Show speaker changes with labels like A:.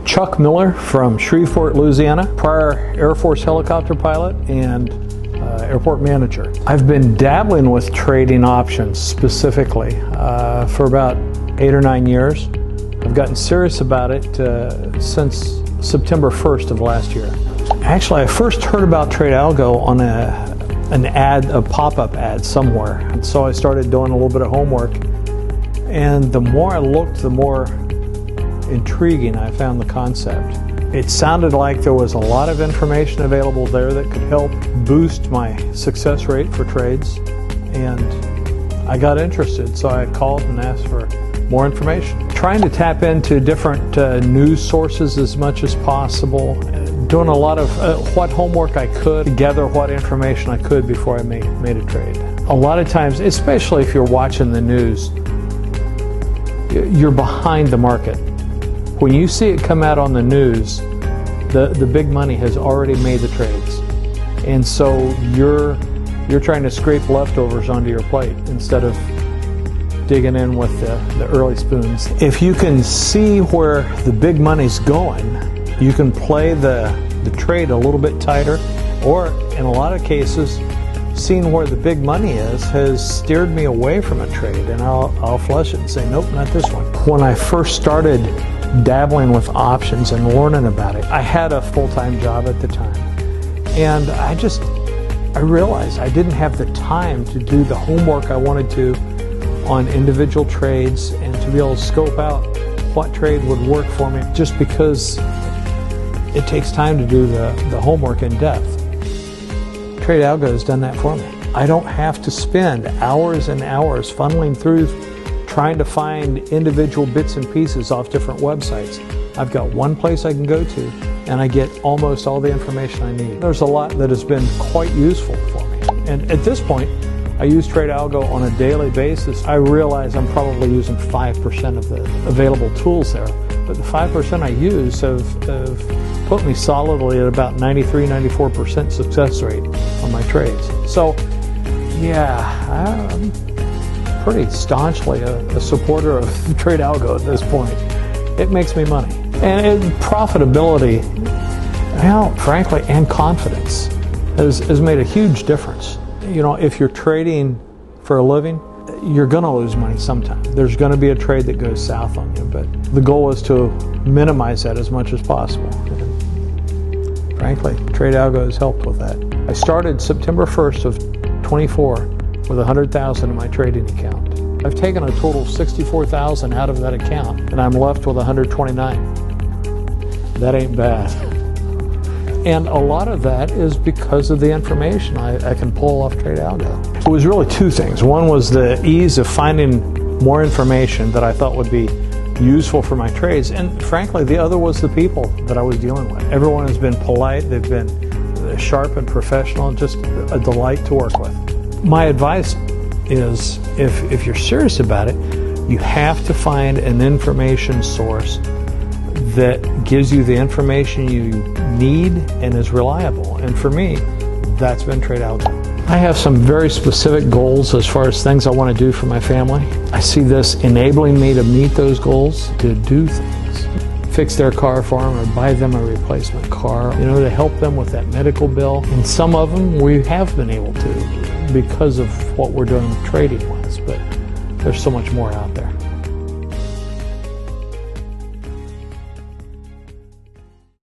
A: Chuck Miller from Shreveport, Louisiana, prior Air Force helicopter pilot and airport manager. I've been dabbling with trading options specifically for about 8 or 9 years. I've gotten serious about it since September 1st of last year. Actually, I first heard about TradeAlgo on a pop-up ad somewhere, and so I started doing a little bit of homework, and the more I looked, the more intriguing I found the concept. It sounded like there was a lot of information available there that could help boost my success rate for trades, and I got interested, so I called and asked for more information. Trying to tap into different news sources as much as possible, doing a lot of what homework I could to gather what information I could before I made a trade. A lot of times, especially if you're watching the news, you're behind the market. When you see it come out on the news, the big money has already made the trades, and so you're trying to scrape leftovers onto your plate instead of digging in with the early spoons. If you can see where the big money's going, you can play the trade a little bit tighter, or in a lot of cases, seeing where the big money is has steered me away from a trade, and I'll flush it and say, nope, not this one. When I first started dabbling with options and learning about it, I had a full-time job at the time, and I realized I didn't have the time to do the homework I wanted to on individual trades and to be able to scope out what trade would work for me, just because it takes time to do the homework in depth. TradeAlgo has done that for me. I don't have to spend hours and hours funneling through trying to find individual bits and pieces off different websites. I've got one place I can go to, and I get almost all the information I need. There's a lot that has been quite useful for me. And at this point, I use TradeAlgo on a daily basis. I realize I'm probably using 5% of the available tools there, but the 5% I use have put me solidly at about 93-94% success rate on my trades. So yeah, I'm pretty staunchly a supporter of TradeAlgo at this point. It makes me money. And profitability, well, frankly, and confidence has made a huge difference. You know, if you're trading for a living, you're going to lose money sometime. There's going to be a trade that goes south on you, but the goal is to minimize that as much as possible. And frankly, TradeAlgo has helped with that. I started September 1st of 24 with $100,000 in my trading account. I've taken a total of $64,000 out of that account, and I'm left with $129,000. That ain't bad. And a lot of that is because of the information I can pull off TradeAlgo. It was really two things. One was the ease of finding more information that I thought would be useful for my trades, and frankly, the other was the people that I was dealing with. Everyone has been polite, they've been sharp and professional, just a delight to work with. My advice is, if you're serious about it, you have to find an information source that gives you the information you need and is reliable. And for me, that's been TradeAlgo. I have some very specific goals as far as things I want to do for my family. I see this enabling me to meet those goals, to do things. Fix their car for them or buy them a replacement car, you know, to help them with that medical bill. And some of them we have been able to because of what we're doing trading wise, but there's so much more out there.